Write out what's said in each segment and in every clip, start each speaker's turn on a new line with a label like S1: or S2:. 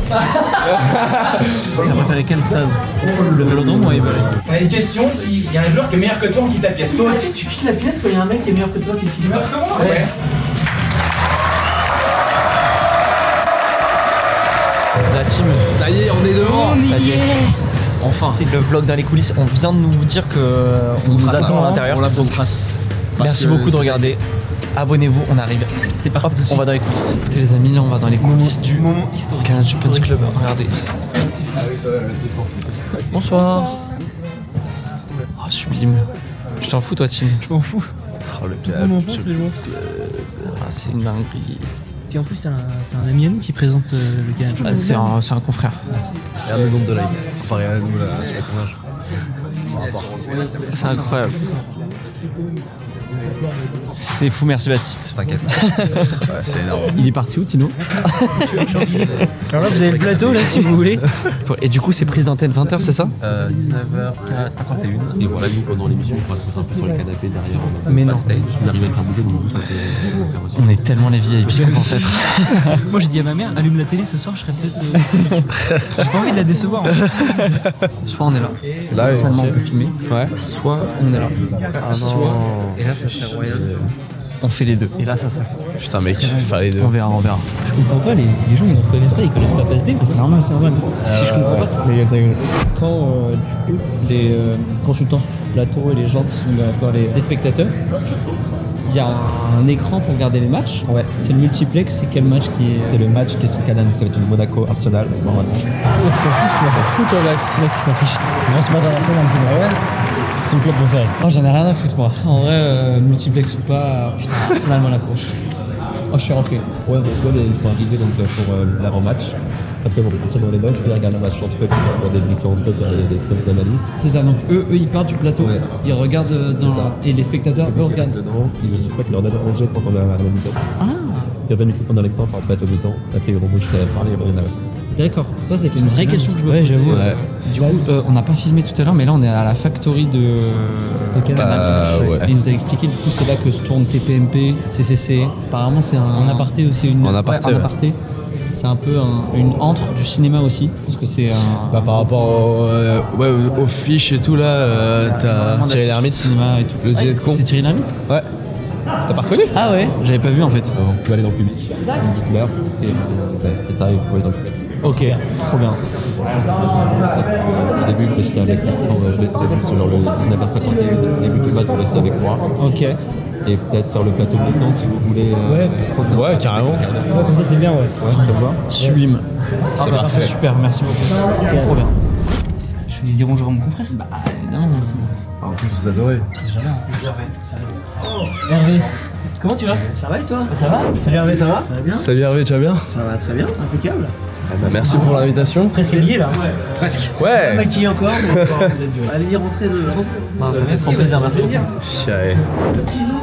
S1: T'as préféré quel stade? Le Vélodrome ou Highbury?
S2: Une question, s'il y a un joueur qui est meilleur que toi, on quitte la pièce. Toi aussi, tu quittes la pièce quand il y a un mec qui est meilleur que toi qui est meilleur que moi. Ouais.
S1: La team, ça y est, on est devant. Ça y est. Enfin, c'est le vlog dans les coulisses. On vient de nous dire qu'on nous attend à l'intérieur.
S3: On l'a fait de trace.
S1: Merci beaucoup de regarder. Abonnez-vous, on arrive. C'est parti. Hop, on va dans les coulisses. Écoutez les amis, là on va dans les coulisses du Canal Champions Club. Regardez. Bonsoir. Oh, sublime. Tu t'en fous toi, Tim?
S3: Je m'en fous.
S1: Oh, le c'est une dinguerie.
S4: Puis en plus, c'est un ami à nous qui présente le Canal Champions.
S1: C'est un confrère.
S3: Regarde le nombre de likes. Comparé à nous, là, sur le tournage.
S1: C'est incroyable. C'est fou, merci Baptiste.
S3: T'inquiète. Ouais, c'est énorme.
S1: Il est parti où, Tino?
S4: Alors là, vous avez le plateau, là, si vous voulez.
S1: Et du coup, c'est prise d'antenne 20h, c'est ça?
S5: 19h51. Et voilà, nous, pendant l'émission, on va se mettre un peu sur le canapé derrière.
S1: Mais non.
S5: Backstage. On arrive à faire bouger, donc ça fait faire aussi.
S1: On est tellement les VIP qu'on pense être.
S4: Moi, j'ai dit à ma mère, allume la télé ce soir, je serais peut-être. J'ai pas envie de la décevoir. En fait.
S1: Soit on est là,
S3: Là,
S1: seulement on peut filmer,
S3: ouais.
S1: soit on est là. Soit
S5: Et là, ça serait royal.
S1: on fait les deux. Et là, ça serait fou.
S3: Putain, mec, faire les deux.
S1: On verra, on verra.
S4: Je comprends pas, les gens ils ne reconnaissent pas, ils connaissent pas PSD, mais c'est normal, c'est normal. Si je comprends pas. Quand du coup, les consultants plateau et les gens qui sont encore les spectateurs, il y a un écran pour regarder les matchs. Ouais. C'est le multiplex, c'est quel match qui est.
S5: C'est le match qui est sur Canal, ça va être le Monaco-Arsenal. Normalement.
S4: Fou toi, Max. Max, il s'en fiche. On se met dans l'Arsenal, c'est bon. Ouais. C'est son club préféré. Oh, j'en ai rien à foutre, moi. En vrai, multiplex ou pas, putain, Arsenal Monaco. Oh, je suis rentré.
S5: Ouais, donc il faut arriver donc, pour l'avant-match. Après, on va partir dans les loges, puis regarder un match en fait pour des différentes choses, des trucs d'analyse.
S4: C'est ça, donc eux ils partent du plateau,
S5: Ouais.
S4: ils regardent dans et les spectateurs, eux regardent.
S5: Dedans, je crois qu'il leur donne à manger pendant la mi-temps.
S4: Ah,
S5: Il revient du coup pendant les temps, enfin après au mi-temps. Après, ils remontent jusqu'à la fin, et ils reviennent à la fin.
S4: d'accord. Ça, c'était une vraie question que je me posais.
S1: j'avoue.
S5: Ouais.
S1: Du coup, on n'a pas filmé tout à l'heure, mais là on est à la factory de Canal.
S5: ouais.
S1: Et il nous a expliqué, du coup, c'est là que se tourne TPMP, CCC. Apparemment, c'est
S4: En aparté aussi, une.
S5: En aparté,
S1: Ouais, en
S5: ouais.
S1: aparté. C'est un peu une antre du cinéma aussi, parce que c'est un.
S3: Bah, par rapport aux fiches et tout, là, t'as Thierry Lhermitte.
S1: Cinéma et tout.
S3: Le dîner de con.
S1: C'est Thierry Lhermitte?
S3: Ouais. T'as pas reconnu?
S1: Ah ouais, j'avais pas vu en fait.
S5: On peut aller dans le public, dites-leur, et ça, il faut aller dans le public.
S1: Ok, trop bien.
S5: Au début, je restais avec moi, je l'ai dit sur le 19h51, début du match, vous restez avec moi.
S1: Ok.
S5: Et peut-être faire le plateau mi-temps si vous voulez.
S3: Ouais, carrément.
S4: Ouais, comme ça, c'est bien, ouais.
S5: Ouais, ça va.
S1: Sublime.
S3: C'est
S1: bah,
S3: parfait.
S1: Super, merci beaucoup. Trop bien.
S4: Je vais dire bonjour à mon confrère.
S1: Bah évidemment.
S3: En plus, vous adorez.
S4: Hervé, comment tu vas?
S6: Ça va et toi?
S4: Ça va? Salut Hervé, ça va?
S6: Ça va bien?
S3: Salut Hervé, tu vas bien?
S6: Ça va très bien, impeccable.
S3: Merci pour l'invitation.
S4: Presque habillé là.
S6: Presque.
S3: Ouais.
S6: Maquillé encore, mais allez-y, rentrez.
S1: Ça fait trop plaisir, merci beaucoup.
S3: Chiaé.
S6: Tino,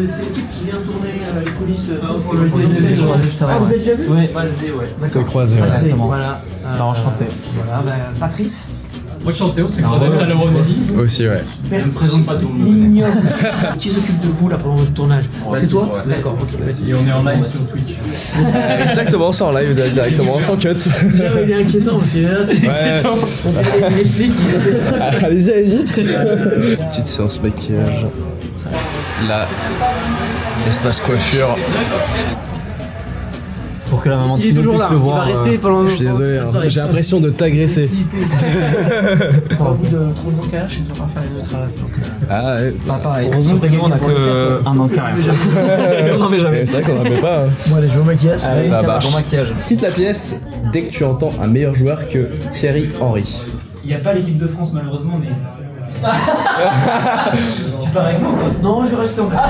S6: c'est l'équipe qui vient tourner les coulisses.
S4: Ah,
S6: vous avez déjà vu?
S4: Ouais.
S3: C'est croisé, ouais.
S1: Exactement.
S6: Voilà.
S1: Alors, enchanté.
S6: Voilà, Patrice.
S4: Moi je chantais, on s'est croisés tout à l'heure aussi.
S3: Aussi, ouais.
S4: Je me présente pas tout le monde.
S6: Mignon. Qui s'occupe de vous là pendant votre tournage? C'est toi? D'accord, ok.
S4: Et on est en live sur Twitch.
S3: Exactement, c'est en live directement, sans cut.
S6: Il est inquiétant parce que là,
S3: Ouais.
S6: on dirait les flics.
S3: Allez-y, allez-y. Petite séance maquillage. Là, espace coiffure.
S1: Pour que la maman de
S6: Il est
S1: Tino
S6: toujours
S1: puisse
S6: là,
S1: le
S6: il
S1: voir.
S6: va rester pendant.
S3: Je suis désolé, hein. J'ai l'impression de t'agresser.
S6: Pas envie de trop de maquillage, je ne sais pas faire une cravate.
S3: Ah ouais.
S1: Pas pareil. Heureusement que on a que un an de carrière. Non mais jamais.
S3: C'est vrai qu'on n'en fait pas. Hein.
S6: Bon, allez, je vais au maquillage.
S1: Allez,
S3: Ça
S1: ça
S3: marche.
S1: va, bon maquillage.
S3: Quitte la pièce dès que tu entends un meilleur joueur que Thierry Henry.
S4: Il n'y a pas l'équipe de France malheureusement, mais. Tu pars avec moi?
S6: Non, je reste en bas.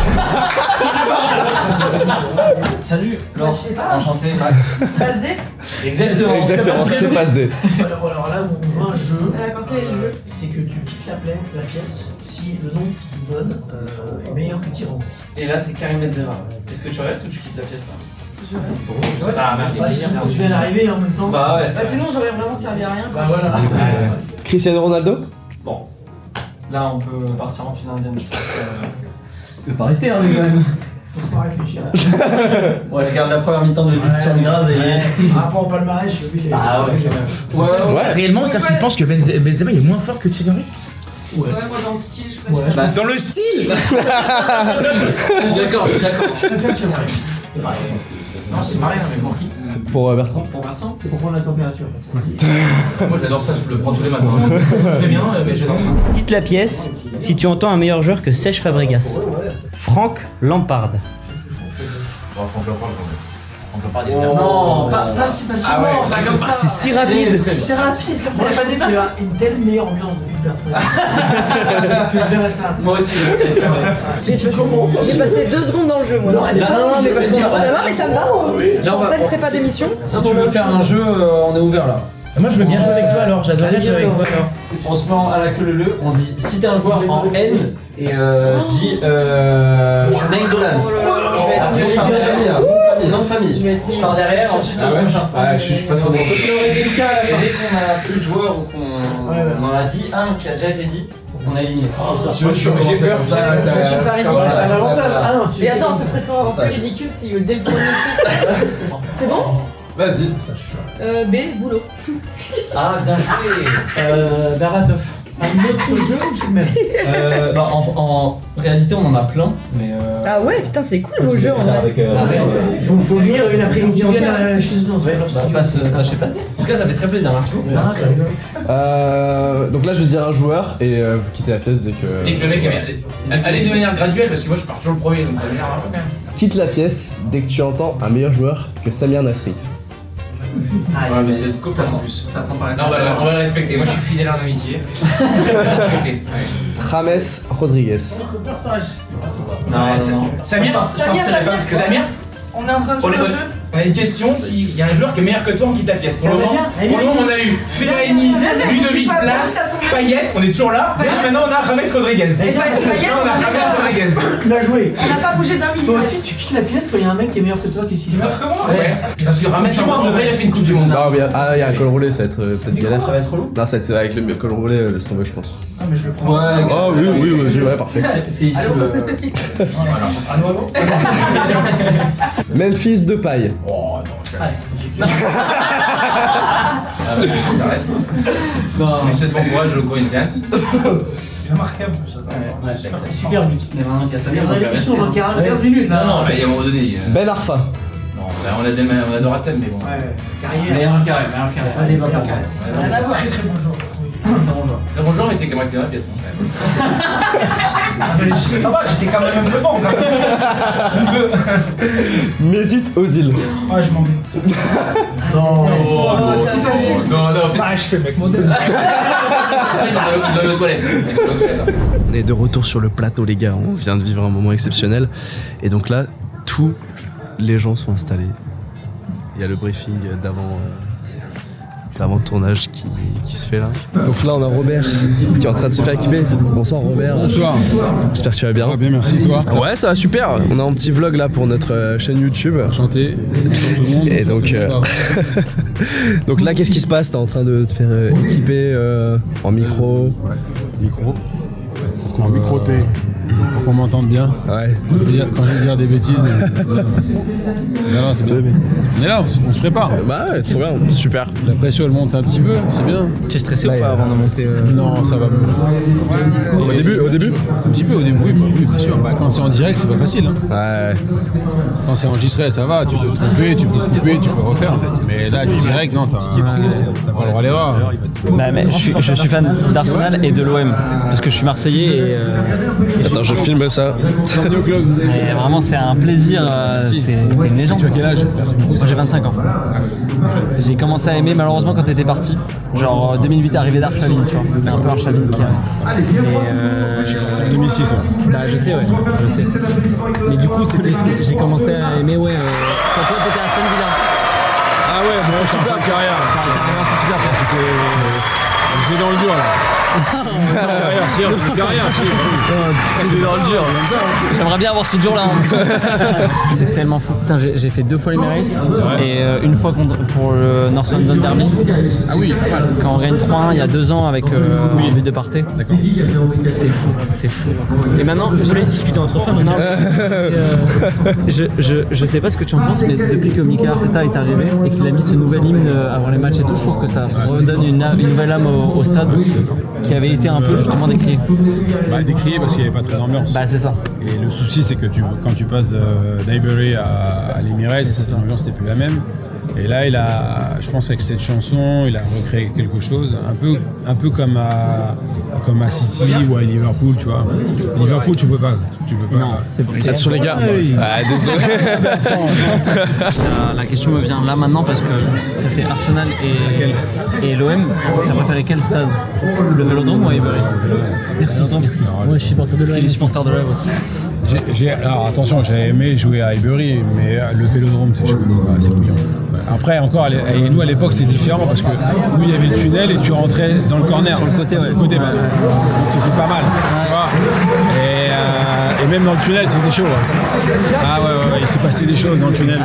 S4: Salut, Laure. Enchanté, Max.
S7: Passe D.
S4: Exactement.
S3: Exactement, c'est passe D.
S6: Alors là, on voit un jeu.
S7: D'accord, quel est le jeu?
S6: C'est que tu quittes la pièce si le nom qu'il te donne est meilleur que Thierry.
S4: Et là, c'est Karim Benzema. Est-ce que tu restes ou tu quittes la pièce là?
S7: Je reste.
S4: Ah, merci.
S6: Bah, si tu viens d'arriver en même temps.
S4: Bah ouais.
S7: Bah sinon j'aurais vraiment servi à rien.
S6: Bah voilà.
S3: Cristiano Ronaldo.
S4: Bon. Là, on peut partir en finale indienne, je pense. Tu peux pas rester, hein, quand même.
S6: Laisse-moi réfléchir.
S1: Ouais, je regarde la première mi-temps de Christian Graz et.
S6: Par rapport au palmarès, je suis obligé.
S1: Ah ouais.
S2: Ouais, réellement, ça tu penses que Benzema est moins fort que Thierry Henry?
S7: Ouais, moi dans le style, je préfère.
S2: Dans le style.
S1: Je suis d'accord.
S6: Je préfère Thierry Henry. C'est pareil.
S2: Non, c'est pas rien, mais pour qui?
S3: Pour Bertrand.
S1: Pour Bertrand.
S6: C'est pour prendre la température.
S2: Moi j'adore ça, je le prends tous les matins. Je fais bien, mais j'adore ça.
S8: Dites la pièce si tu entends un meilleur joueur que Serge Fabregas. Franck Lampard.
S1: Non, pas si facilement.
S2: Ah ouais,
S1: pas comme ça.
S8: C'est si rapide.
S1: C'est rapide, comme ça,
S6: Moi,
S1: y a pas de débat.
S6: tu as une telle meilleure ambiance depuis Bertrand. Que je vais rester un peu.
S1: Moi aussi,
S7: J'ai passé 2 secondes dans le jeu, moi.
S6: Non, elle est pas-
S1: non, mais parce qu'on
S7: Ça va, mais ça me va. Je suis en pleine prépa d'émission.
S1: Si tu veux faire un jeu, on est ouvert là.
S2: Moi je veux bien jouer avec toi alors, j'adorerais jouer avec toi alors.
S1: On se met à la queue leu, on dit si t'es un joueur en N et je dis Nainggolan.
S7: Oh là là,
S1: Après je pars derrière, nom de famille. Je pars derrière, ensuite c'est le prochain.
S2: Ouais, je suis pas trop
S1: Donc il nous reste des cas à la fin. Dès qu'on a plus de joueurs ou qu'on en a dit un qui a déjà été dit, on a éliminé.
S2: J'ai peur que ça.
S7: C'est super ridicule.
S6: C'est un avantage. Ah non, tu
S7: Mais attends, c'est presque un peu ridicule si dès le premier truc. C'est bon?
S3: Vas-y.
S7: B, boulot.
S1: Ah bien joué.
S6: Baratov. Un autre jeu ou c'est le même?
S1: En réalité on en a plein, mais
S7: Ah ouais, putain, c'est cool vos jeux en vrai.
S6: Faut venir une après-midi entière chez eux.
S1: passe chez Passe. En tout cas ça fait très plaisir, merci beaucoup.
S3: Donc là, je vais dire un joueur et vous quittez la pièce dès que.
S2: Et que le mec allez de manière graduelle parce que moi je pars toujours le premier donc ça m'énerve un peu quand même.
S3: Quitte la pièce dès que tu entends un meilleur joueur que Samir Nasri.
S2: Ouais, mais c'est cool en plus.
S1: Ça prend par la
S2: Non, on va le respecter. Moi je suis fidèle en amitié. Je vais le respecter.
S3: James Rodriguez.
S1: Non.
S2: Samir,
S7: Samir.
S2: Samir,
S7: On est en train de
S2: pour
S7: jouer
S2: les
S7: un
S2: bonnes.
S7: jeu.
S2: On a une question s'il y a un joueur qui est meilleur que toi en quitte la pièce. Pour le moment, on a eu Fellaini, Ludovic Blas, Payet, on est toujours là.
S7: Payet.
S2: Maintenant on a James Rodriguez.
S7: Et Payet,
S2: Là, on a James Rodriguez.
S6: Tu l'as joué.
S7: On n'a pas bougé d'un
S6: Toi
S7: million.
S6: aussi, tu quittes la pièce quand il y a un mec qui est meilleur que toi qui est ici.
S2: Comment? Ouais. Parce que James, en vrai, il a fait une Coupe du Monde.
S3: Non, mais il y a un col roulé, ça va être peut-être galère.
S1: Ça va être relou.
S3: Non, ça va être avec le col roulé, laisse tomber, je pense.
S6: Ah, mais je le prends.
S1: Ouais.
S3: Oh oui, ouais, parfait.
S1: C'est ici le.
S3: Memphis Depay.
S2: Oh non, ça reste.
S1: Non.
S2: On lui souhaite bon courage au Corinthians.
S6: Super but.
S1: Mais maintenant qu'il y a Samir,
S6: On a une émission dans 15 minutes là.
S2: Non, il y a un moment donné.
S3: Ben Arfa.
S2: Non, on adore Athènes, mais bon.
S6: Ouais, carrière.
S1: Meilleur carré.
S6: Pas des carrière.
S7: Rien à voir.
S6: Très bon joueur.
S2: Très bon joueur, mais t'es quand même resté dans la pièce.
S6: Ça va, j'étais quand même un peu bon. Un peu.
S3: Mesut Ozil.
S6: Ah, je m'en vais. Non.
S7: C'est facile.
S2: Non,
S6: Ah, je fais mec modèle.
S2: dans nos toilettes.
S3: On est de retour sur le plateau, les gars. On vient de vivre un moment exceptionnel. Et donc là, tous les gens sont installés. Il y a le briefing d'avant le tournage qui se fait là. Donc là, on a Robert qui est en train de se faire équiper. Bonsoir Robert.
S9: Bonsoir.
S3: J'espère que tu vas bien.
S9: Bien, merci. Toi?
S3: Ouais, ça va super. On a un petit vlog là pour notre chaîne YouTube.
S9: Enchanté. Bonjour tout le monde.
S3: Et donc, donc là, qu'est-ce qui se passe? T'es en train de te faire équiper en micro.
S9: Ouais. Micro. En micro-T. Pour qu'on m'entende bien.
S3: Ouais.
S9: Quand je vais dire des bêtises. Non, c'est bien. On est là, on se prépare.
S3: Bah ouais, trop bien, super.
S9: La pression elle monte un petit peu, c'est bien.
S1: Tu es stressé
S3: Là,
S1: ou pas avant de monter
S9: Non, ça va mieux.
S3: Au début
S9: Un petit peu au début, oui, bien sûr. Bah, quand c'est en direct, c'est pas facile. Hein.
S3: Ouais.
S9: Quand c'est enregistré, ça va, tu peux te tromper, tu peux couper, tu peux refaire. Mais là, du direct, non, t'as pas le droit à l'erreur.
S4: Bah, mais je suis fan d'Arsenal et de l'OM parce que je suis Marseillais et
S3: Attends, je filme ça.
S9: Bienvenue au club.
S4: et vraiment c'est un plaisir. C'est une légende.
S9: Tu as quel âge?
S4: Moi j'ai 25 ans. J'ai commencé à aimer malheureusement quand t'étais parti. Genre 2008 arrivé d'Arshavin, tu vois. C'est un peu Arshavin qui arrive.
S9: C'est en 2006, ouais.
S4: Bah je sais, je sais. Mais du coup j'ai commencé à aimer quand toi t'étais à Aston Villa.
S9: Ah ouais, moi je suis en fin de carrière.
S4: Enfin, carrément titulaire, quoi.
S9: Je vais dans le dur là.
S1: C'est dans le dur. J'aimerais bien avoir ce dur là. C'est tellement fou. Putain, j'ai fait 2 fois l'Emirates et une fois pour le North London Derby.
S9: Ah oui,
S1: quand on gagne 3-1 il y a 2 ans avec un but de Partey.
S9: D'accord.
S1: C'était fou, c'est fou.
S8: Et maintenant, je voulais discuter entre femmes maintenant. Je sais pas ce que tu en penses, mais depuis que Mikel Arteta est arrivé et qu'il a mis ce nouvel hymne avant les matchs et tout, je trouve que ça redonne une nouvelle âme au stade qui avait été un peu justement décrié.
S9: Décrié parce qu'il n'y avait pas très d'ambiance.
S8: Bah c'est ça.
S9: Et le souci c'est que quand tu passes d'Highbury à l'Emirates, l'ambiance n'est plus la même. Et là, je pense avec cette chanson, il a recréé quelque chose, un peu comme à City ou à Liverpool, tu vois. Liverpool, tu peux pas.
S1: Non, c'est pour ça.
S3: Attention les gars. Ah, désolé.
S1: La question me vient là maintenant parce que ça fait Arsenal et l'OM. T'as préféré quel stade? Le Vélodrome ou Highbury?
S8: Merci. Moi, je suis supporter de l'OM.
S1: Il est supporter de l'OM aussi.
S9: Alors attention, j'ai aimé jouer à Highbury, mais le Vélodrome, c'est chaud. C'est bouillant. Après, encore, et nous à l'époque, c'est différent parce que nous, il y avait le tunnel et tu rentrais dans le corner. Sur le côté, Donc c'était pas mal. Tu vois et même dans le tunnel, c'était chaud. Ah ouais, il s'est passé des choses dans le tunnel.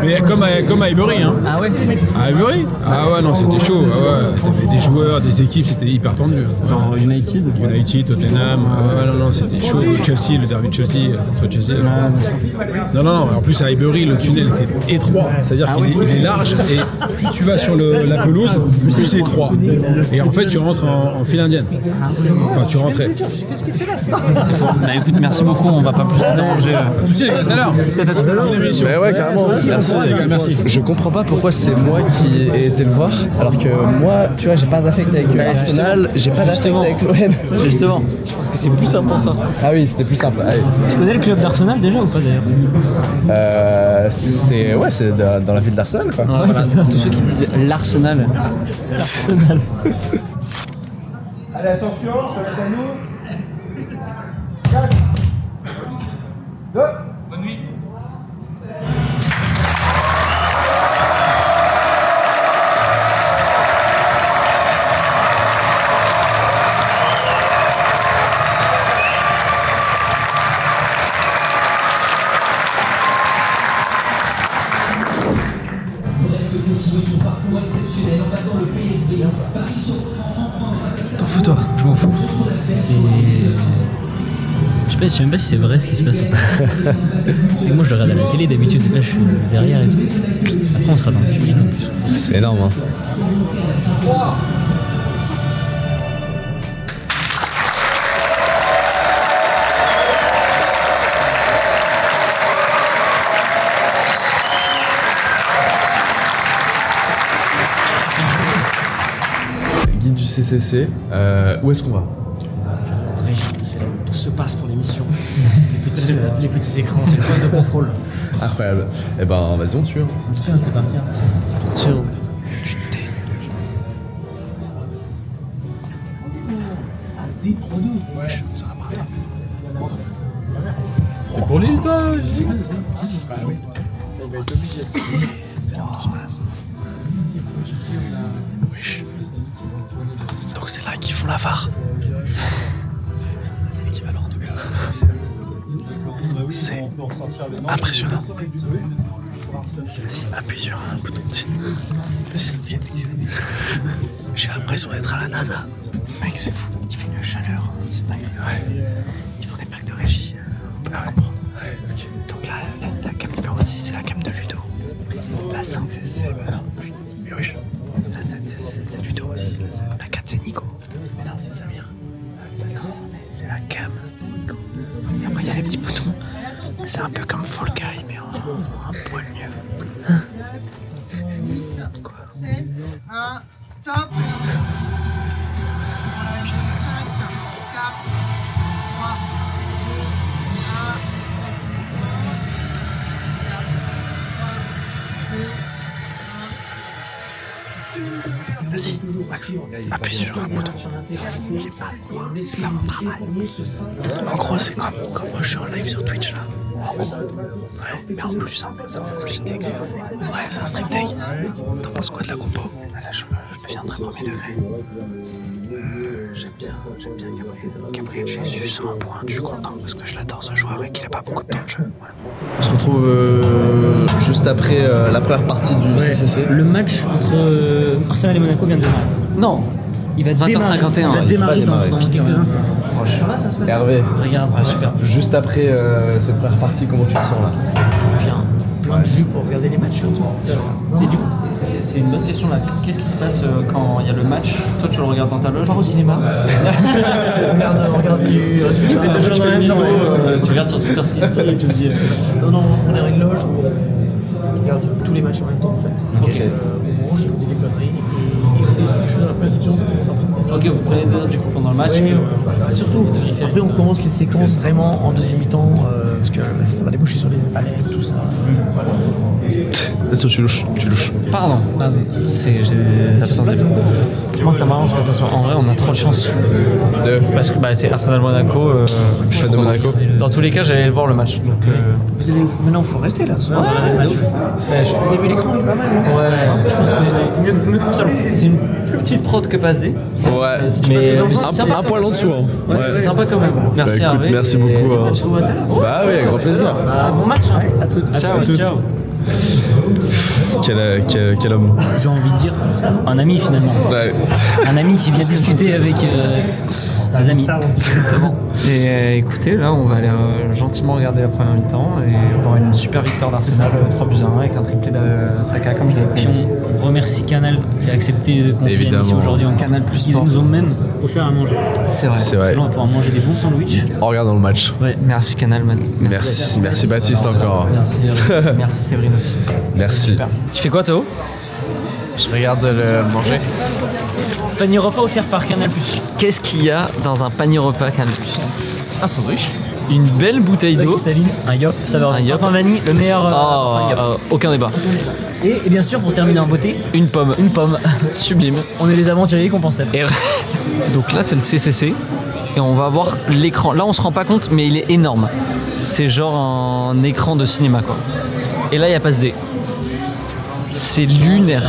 S9: Mais comme à Highbury. Hein.
S1: Ah ouais?
S9: À Highbury? Ah ouais, non, c'était chaud. Ah ouais, t'avais des joueurs, des équipes, c'était hyper tendu.
S1: Genre United,
S9: Tottenham. Non, c'était chaud. Chelsea, le derby de Chelsea contre Chelsea. Non. En plus à Highbury, le tunnel était étroit. C'est-à-dire qu'il est large et plus tu vas sur la pelouse, plus c'est étroit. Et en fait, tu rentres en file indienne. Enfin, tu rentrais.
S6: Qu'est-ce qu'il fait là?
S1: c'est faux. Bah écoute, merci beaucoup, on va pas plus te déranger.
S9: Tout à l'heure.
S1: Peut-être à tout à l'heure.
S3: Mais ouais, carrément. Merci. Je comprends pas pourquoi c'est moi qui ai été le voir, alors que moi, tu vois, j'ai pas d'affect avec Arsenal, j'ai pas d'affect avec l'OM.
S1: Justement, je pense que c'est plus simple pour ça.
S3: Ah oui, c'était plus simple. Allez.
S8: Tu connais le club d'Arsenal déjà ou pas d'ailleurs?
S3: C'est dans la ville d'Arsenal quoi.
S1: Ouais, voilà. Tous ceux qui disent l'Arsenal.
S10: Allez, attention, ça va être à nous. 4, 2. Bonne nuit.
S1: T'en fous toi, je m'en fous.
S8: Je sais même pas si c'est vrai ce qui se passe. Et moi je le regarde à la télé d'habitude, là je suis derrière et tout. Après on sera dans le public en plus.
S3: C'est énorme hein. Guide du CCC, où est-ce qu'on va?
S6: C'est là où tout se passe pour l'émission. Les petits écrans, c'est le poste de contrôle.
S3: Incroyable. Eh ben vas-y on tue.
S8: Tiens, c'est parti.
S3: Tiens.
S9: C'est pour l'île toi?
S3: Donc c'est là qu'ils font la VAR.
S6: C'est l'équivalent en tout cas.
S3: C'est impressionnant. Vas-y, appuie sur un bouton. Vas-y. J'ai l'impression d'être à la NASA. Mec, c'est fou. Il fait une chaleur. C'est dingue. Ouais. Ils font des plaques de régie. On peut pas comprendre. Ouais, ok. Donc là, la cam numéro 6, c'est la cam de Ludo. La 5, c'est. Non, oui. Mais oui. La 7, c'est Ludo aussi. La 4, c'est Nico. Mais non, c'est Samir. Non, mais c'est la cam. Nico. Et après, il y a les petits boutons. C'est un peu comme Fall Guy, mais un poil mieux. Quoi?
S10: 1, top. 5, 4, 3, 2, 1.
S3: Vas-y, Max, appuie sur un bouton. J'ai pas là mon travail. En gros, c'est comme moi je suis en live sur Twitch là. En gros. Ouais, mais en plus simple, ça c'est un stream deck. Ouais, c'est un stream deck. T'en penses quoi de la compo? Là, je deviendrai
S6: premier degré. J'aime bien Gabriel Jesus sur un point, je suis content parce que je l'adore ce joueur et qu'il a pas beaucoup de temps de jeu. Voilà.
S1: On se retrouve juste après la première partie du CCC.
S4: Le match entre Arsenal et Monaco vient de démarrer.
S1: Non,
S4: Il va
S1: 20h51,
S4: démarrer, il va démarrer dans quelques instants.
S1: Hervé,
S4: Regarde, super.
S1: juste après cette première partie, comment tu te sens là?
S4: Bien. Plein de jus pour regarder les matchs surtout. Et du coup,
S8: C'est une bonne question là. Qu'est-ce qui se passe quand il y a le match? Toi, tu le regardes dans ta loge?
S6: Au cinéma.
S4: regarde du. Tu fais deux choses en même temps.
S8: Tu regardes sur Twitter ce qu'il dit et tu me dis.
S6: Non, on est dans une loge où on regarde tous les matchs en même temps en fait.
S8: Ok.
S6: On mange, on dit des conneries et on fait aussi des choses un peu intelligentes.
S8: Ok, vous prenez des notes du coup pendant le match.
S6: Surtout, après on commence les séquences vraiment en deuxième mi-temps parce que ça va déboucher sur les palettes, tout ça. Voilà.
S1: Toi, tu louches.
S8: Pardon. J'ai des absences de moi, ça m'arrange que ça soit. En vrai, on a trop de chance. Parce que c'est Arsenal-Monaco.
S1: Je suis fan de Monaco.
S8: Dans tous les cas, j'allais voir le match. Donc,
S6: Vous allez... Maintenant, il faut rester là.
S8: vous
S6: Vous avez vu l'écran, il est pas mal. Non
S8: Ouais, je pense que c'est mieux que ça. C'est une plus petite prod que passe D.
S1: Ouais,
S8: Mais
S1: un poil en dessous. Hein.
S8: c'est sympa quand même. Merci
S1: Écoute,
S8: Hervé.
S1: merci beaucoup.
S6: On se revoit tout à l'heure.
S1: Bah oui, avec grand plaisir.
S4: bon match.
S6: À toutes.
S8: Ciao.
S1: Quel homme.
S4: J'ai envie de dire un ami finalement.
S1: Ouais.
S4: Un ami qui vient discuter avec ses amis.
S8: Exactement. Et écoutez, là, on va aller gentiment regarder la première mi-temps et voir une super victoire d'Arsenal 3-1 avec un triplé de Saka comme je l'ai
S4: Puis
S8: dit.
S4: on remercie Canal qui a accepté de confier l'émission aujourd'hui en
S8: Canal Plus
S4: Ils
S8: Sport.
S4: nous ont même offert à manger.
S8: C'est vrai.
S1: C'est vrai.
S4: Là, on va pouvoir manger des bons sandwichs.
S1: En regardant le match.
S4: Ouais.
S8: Merci Canal,
S1: Merci Baptiste encore.
S8: Merci Séverine aussi.
S1: Merci.
S8: Tu fais quoi Théo?
S1: Je regarde le manger.
S4: Panier repas offert par Canal+.
S8: Qu'est-ce qu'il y a dans un panier repas Canal Plus?
S1: Un sandwich.
S8: Une belle bouteille d'eau.
S4: Cristalline, un yop, saveur
S8: Un yop.
S4: parfum vanille, le meilleur parfum yop.
S8: Aucun débat.
S4: Et bien sûr, pour terminer en beauté,
S8: Une pomme.
S4: une pomme.
S8: Sublime.
S4: On est les aventuriers qu'on pensait.
S8: Et donc là, c'est le CCC. Et on va voir l'écran. Là, on se rend pas compte, mais il est énorme. C'est genre un écran de cinéma, quoi. Et là, il y a Passe D. C'est lunaire.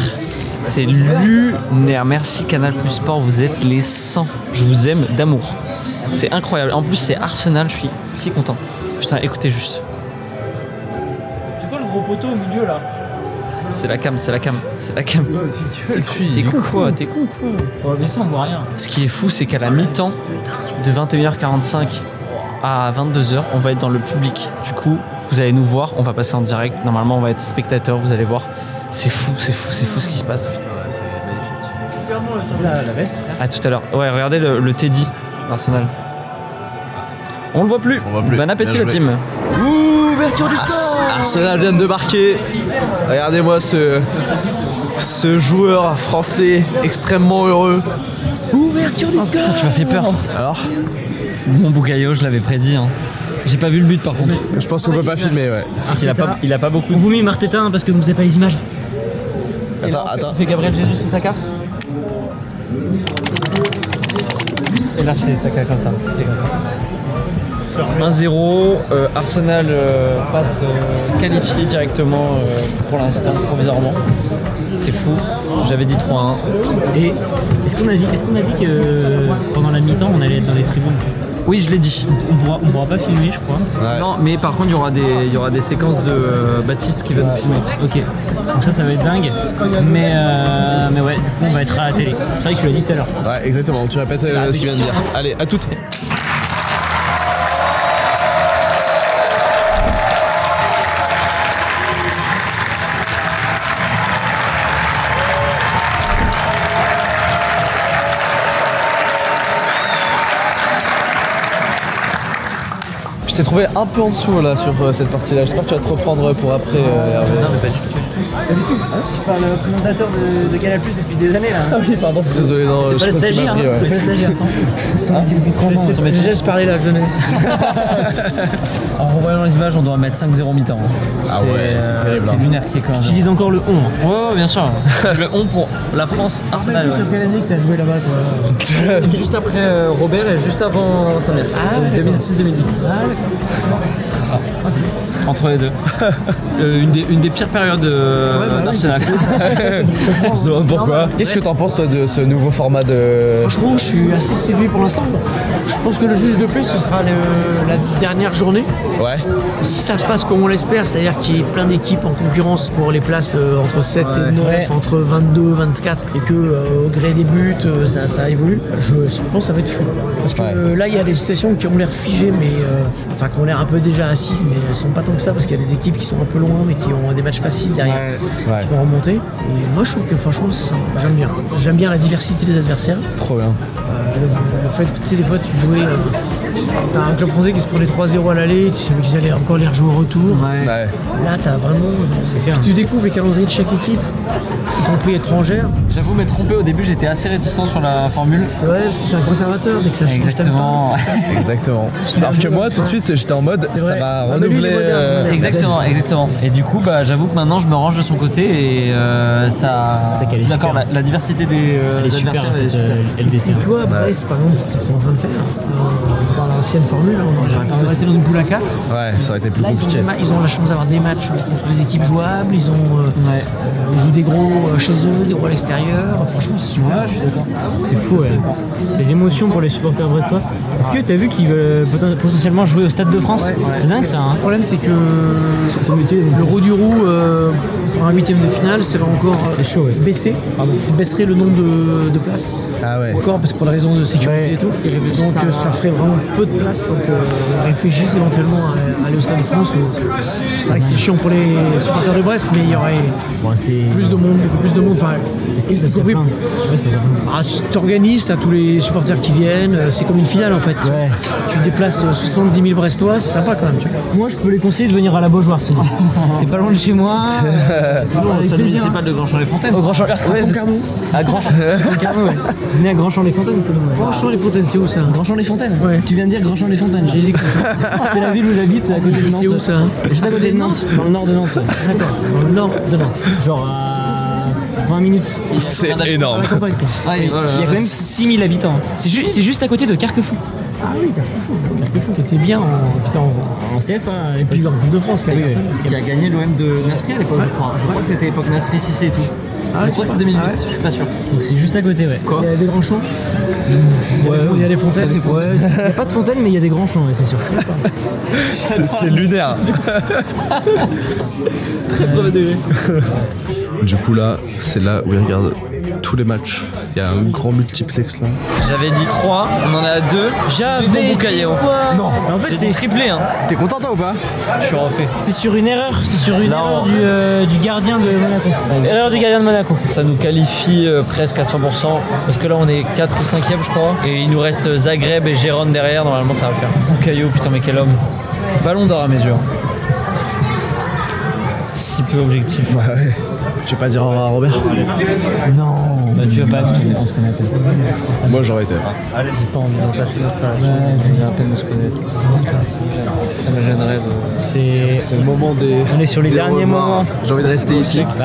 S8: C'est lunaire. Merci Canal Plus Sport, vous êtes les 100. Je vous aime d'amour. C'est incroyable. En plus, c'est Arsenal, je suis si content. Putain, écoutez juste.
S4: Tu vois le gros poteau au milieu là?
S8: C'est la cam. T'es con quoi?
S4: Oh, mais ça, on voit rien.
S8: Ce qui est fou, c'est qu'à la mi-temps, de 21h45 à 22h, on va être dans le public. Du coup, vous allez nous voir, on va passer en direct. Normalement, on va être spectateur, vous allez voir. C'est fou ce qui se passe.
S6: La veste, frère.
S8: À tout à l'heure. Ouais, regardez le Teddy, Arsenal. On le voit plus. Bon appétit la team.
S4: Ouverture du score.
S1: Arsenal vient de marquer. Regardez-moi ce joueur français extrêmement heureux.
S4: Ouverture du score.
S8: Tu m'as fait peur.
S1: Alors,
S8: Mon Bougayo, je l'avais prédit. Hein. J'ai pas vu le but par contre.
S1: je pense qu'on peut pas filmer, ouais.
S8: C'est qu'il a pas beaucoup.
S4: On vous met Marteta parce que vous n'avez pas les images.
S1: Attends.
S8: On fait Gabriel Jesus et Saka. Et là c'est Saka comme ça. 1-0, Arsenal passe qualifié directement pour l'instant, provisoirement. C'est fou, j'avais dit 3-1.
S4: Et est-ce qu'on a dit que pendant la mi-temps on allait être dans les tribunes?
S8: Oui, je l'ai dit.
S4: On pourra pas filmer, je crois.
S1: Ouais.
S8: Non, mais par contre, il y aura des séquences de Baptiste qui va nous filmer.
S4: Ok, donc ça va être dingue. Mais ouais, du coup, on va être à la télé. C'est vrai que tu l'as dit tout à l'heure.
S1: Ouais, exactement, tu répètes ce qu'il vient de dire. Allez, à toutes. Je t'ai trouvé un peu en dessous là sur cette partie-là. J'espère que tu vas te reprendre pour après, Hervé.
S8: Non, mais pas du tout.
S4: Tu parles au commentateur de Canal+ depuis des années là.
S1: Ah oui, pardon, désolé, non,
S4: C'est pas le stagiaire,
S1: compris, ouais.
S4: c'est pas le stagiaire. Depuis 30 ans.
S8: Sur mes je parlais là, jeunesse. En revoyant les images, on doit mettre 5-0 mi-temps.
S1: Ah ouais, c'est terrible,
S8: C'est
S1: hein.
S8: lunaire qui est quand même.
S4: Tu dis encore le 11.
S8: Ouais, bien sûr. Le 11 pour la France, Arsenal. Ouais.
S6: Sur quelle année que t'as joué là-bas, toi?
S8: C'est juste après Robert et juste avant Samuel. 2006-2008. entre les deux. Une des pires périodes d'Arsenal.
S3: On se demande pourquoi. Qu'est-ce que t'en penses toi de ce nouveau format de...
S11: Franchement, je suis assez séduit pour l'instant. Je pense que le juge de paix, ce sera la dernière journée.
S3: Ouais.
S11: Si ça se passe comme on l'espère, c'est-à-dire qu'il y ait plein d'équipes en concurrence pour les places entre 7 et 9, entre 22 24, et que au gré des buts, ça évolue, je pense que ça va être fou. Parce que là, il y a des situations qui ont l'air figées, mais qui ont l'air un peu déjà assises, mais elles sont pas tant que ça, parce qu'il y a des équipes qui sont un peu loin, mais qui ont des matchs faciles derrière, qui vont remonter. Et moi, je trouve que franchement, j'aime bien. J'aime bien la diversité des adversaires.
S3: Trop bien.
S11: Le fait que, tu sais, des fois, tu jouais t'as un club français qui se prenait 3-0 à l'aller, tu savais qu'ils allaient encore les rejouer au retour. Là, t'as vraiment... Tu découvres les calendriers de chaque équipe, y compris étrangère.
S8: J'avoue m'être trompé au début, j'étais assez réticent sur la formule.
S11: Ouais, parce que t'es un conservateur, dès que ça change.
S8: Exactement.
S3: Exactement. Alors que moi, tout de suite, j'étais en mode, ça va renouveler...
S8: Exactement. Et du coup, j'avoue que maintenant, je me range de son côté et ça qualifie. D'accord, la diversité des adversaires, c'est super.
S11: LDC. Tu vois, Brest, par exemple, ce qu'ils sont en train de faire, dans l'ancienne formule, ils auraient été dans une poule à 4.
S3: Ouais, ça aurait été plus
S11: là,
S3: compliqué.
S11: Ils ont la chance d'avoir des matchs contre des équipes jouables, ils jouent des gros chez eux, des gros à l'extérieur. Franchement, c'est super.
S4: Je suis d'accord. C'est fou, ouais. Les émotions pour les supporters brestois. Est-ce que t'as vu qu'ils veulent potentiellement jouer au Stade de France? C'est dingue ça. Hein.
S11: Le problème, c'est que le roue du roux pour un 8ème de finale, ça va encore baisser. Il baisserait le nombre de places.
S3: Ah ouais.
S11: Encore parce que pour la raison de sécurité et tout. Donc ça ferait vraiment peu de place. Donc on réfléchit éventuellement à aller au Stade de France. C'est vrai que c'est chiant pour les supporters de Brest, mais il y aurait plus de monde, beaucoup plus de monde. Enfin,
S4: est-ce que ça serait plein? Je sais pas si
S11: tu t'organises, t'as tous les supporters qui viennent. C'est comme une finale en fait.
S4: Ouais.
S11: Tu déplaces 70 000 Brestois, c'est sympa quand même. Tu vois.
S4: Moi, je peux les conseiller de venir à la Beaujoire. C'est pas loin de chez moi.
S8: Sinon, au stade municipal de Grand-Champ-les-Fontaines.
S4: Au Grand-Champ.
S11: Concarneau.
S8: À Grand-Champ.
S4: Ouais. Venez à Grand-Champ-les-Fontaines, c'est dommage.
S11: Grand-Champ-les-Fontaines, c'est où ça?
S4: Grand-Champ-les-Fontaines.
S11: Ouais.
S4: Tu viens de dire Grand-Champ-les-Fontaines.
S11: J'ai dit
S4: c'est la ville où j'habite, à côté de Nantes.
S11: C'est où ça?
S4: Juste à côté de Nantes, dans le nord de Nantes.
S11: D'accord, dans le nord de Nantes.
S4: Genre à 20 minutes.
S3: C'est énorme.
S4: Il y a quand même 6000 habitants. C'est juste à côté de Carquefou.
S11: Ah oui, Carquefou qui était bien
S4: en CFA
S11: et puis en Coupe de France
S8: qui a gagné l'OM de Nasri à l'époque, je crois. Je crois que c'était l'époque Nasri Cissé et tout. Je crois que c'est 2008, je suis pas sûr.
S4: Donc c'est juste à côté, ouais.
S11: Quoi? Il y a des grands champs. Il y a des fontaines.
S4: Il n'y a pas de fontaine, mais il y a des grands champs, c'est sûr.
S3: C'est lunaire.
S4: Très premier degré.
S3: Du coup là, c'est là où ils regardent tous les matchs. Il y a un grand multiplex là.
S8: J'avais dit 3, on en a 2.
S4: J'avais
S8: dit Boucaillon.
S4: Non, en fait
S8: c'est triplé hein.
S3: T'es content toi ou pas?
S8: Je suis refait.
S4: C'est sur une erreur, du gardien de Monaco. Erreur du gardien de Monaco.
S8: Ça nous qualifie presque à 100% parce que là on est 4 ou 5ème je crois. Et il nous reste Zagreb et Gérone derrière, normalement ça va le faire. Boucaillon, putain mais quel homme. Ballon d'or à mes yeux. Si peu objectif.
S3: Ouais. Je vais pas dire au revoir à Robert.
S4: Non. Bah, tu vas pas on se connaît à peine.
S3: Moi j'aurais été.
S4: Allez, j'ai pas envie d'en passer notre relation.
S8: J'ai à peine de se connaître. Ça me gênerait de...
S3: C'est le moment des...
S4: On est sur les derniers moments.
S3: J'ai envie de rester ici.
S4: Bah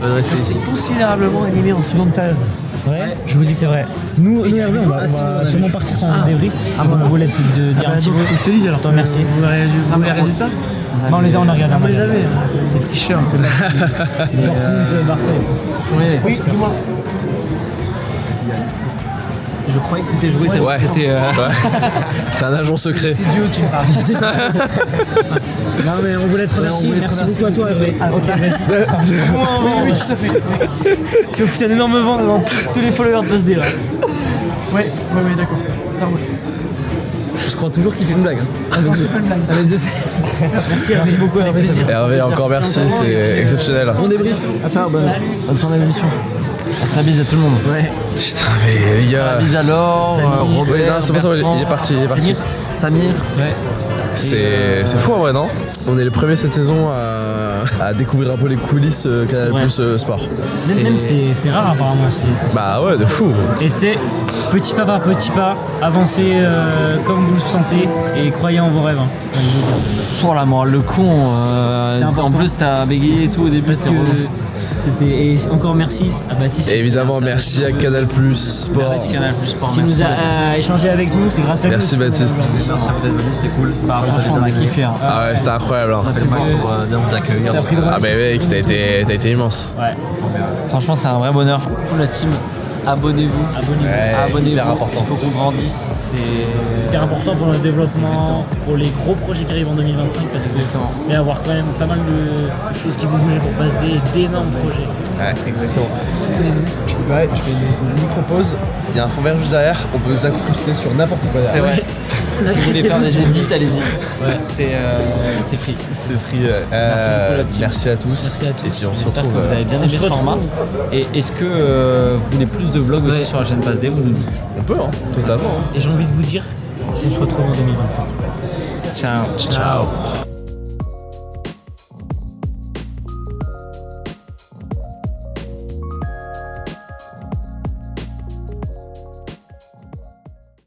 S4: ouais.
S11: C'est considérablement animé en seconde période.
S4: Ouais, je vous dis c'est vrai. Nous Hervé, on va sûrement partir en débrief. On voulait te dire un petit mot.
S11: Je te dis alors.
S4: T'en remercie.
S11: Vous avez les résultats?
S4: Non, on les a regardés.
S11: On les avait. C'est tricheur.
S4: Dortmund, Marseille.
S11: Oui, dis-moi.
S8: Je croyais que c'était joué.
S3: Ouais. C'est un agent secret.
S11: C'est Dieu qui me parle.
S4: Non mais on voulait te remercier. Merci beaucoup à toi Hervé.
S11: Ah ok. Oui, tout à fait.
S4: Tu as foutu un énorme vent devant tous les followers de PSD là.
S11: Ouais, d'accord. Ça roule.
S8: Je crois toujours qu'il fait une blague.
S11: Non, c'est pas une blague.
S4: Merci beaucoup Hervé.
S3: Hervé, encore merci, c'est exceptionnel.
S8: Bon débrief. Ciao, bonne fin d'émission. On se la bise à tout le monde.
S3: Ouais. Putain, mais les gars.
S8: Bise alors, Robert.
S3: Ouais, non, c'est pas ça, il est parti.
S8: Samir. Ouais.
S3: C'est fou en vrai, non? On est les premiers cette saison à découvrir un peu les coulisses Canal Plus Sport.
S4: Même c'est rare apparemment.
S3: Bah ouais, de fou.
S4: Et tu sais, petit pas par petit pas, avancez comme vous le sentez et croyez en vos rêves.
S8: Oh la morale, le con. En plus, t'as bégayé et tout au début, c'est relou.
S4: Et encore merci à Baptiste.
S3: Et évidemment, merci à Canal Plus Sport.
S4: Canal Plus Sport qui nous a échangé avec nous. C'est grâce à lui.
S3: Merci Baptiste.
S5: Merci d'être venu, c'était cool.
S4: Franchement, on a kiffé. Hein.
S3: Ah ouais, c'était incroyable. Hein.
S5: Ça fait le max pour bien vous accueillir.
S3: Ah bah mec, t'as été immense.
S4: Ouais.
S8: Franchement, c'est un vrai bonheur. La team, abonnez-vous. Abonnez-vous.
S3: Hyper important.
S8: Il faut qu'on grandisse. C'est
S4: hyper important pour notre développement, pour les gros projets qui arrivent en 2025 parce que il va y avoir quand même pas mal de choses qui vont bouger pour passer d'énormes projets.
S3: Ouais, exactement. Je fais une micro-pause. Il y a un fond vert juste derrière. On peut s'incruster sur n'importe quoi derrière.
S8: vrai. Si vous voulez faire des edits, allez-y. Ouais, c'est free.
S3: C'est free.
S8: Merci beaucoup la team.
S3: Merci à tous. Et puis on se
S8: J'espère
S3: retrouve.
S8: que vous avez bien aimé ce format. Et est-ce que vous voulez plus de vlogs aussi sur la chaîne Passe D, vous nous dites.
S3: On peut, hein, totalement.
S4: Et j'ai envie de vous dire, on se retrouve en 2025.
S8: Ciao.
S3: Ciao.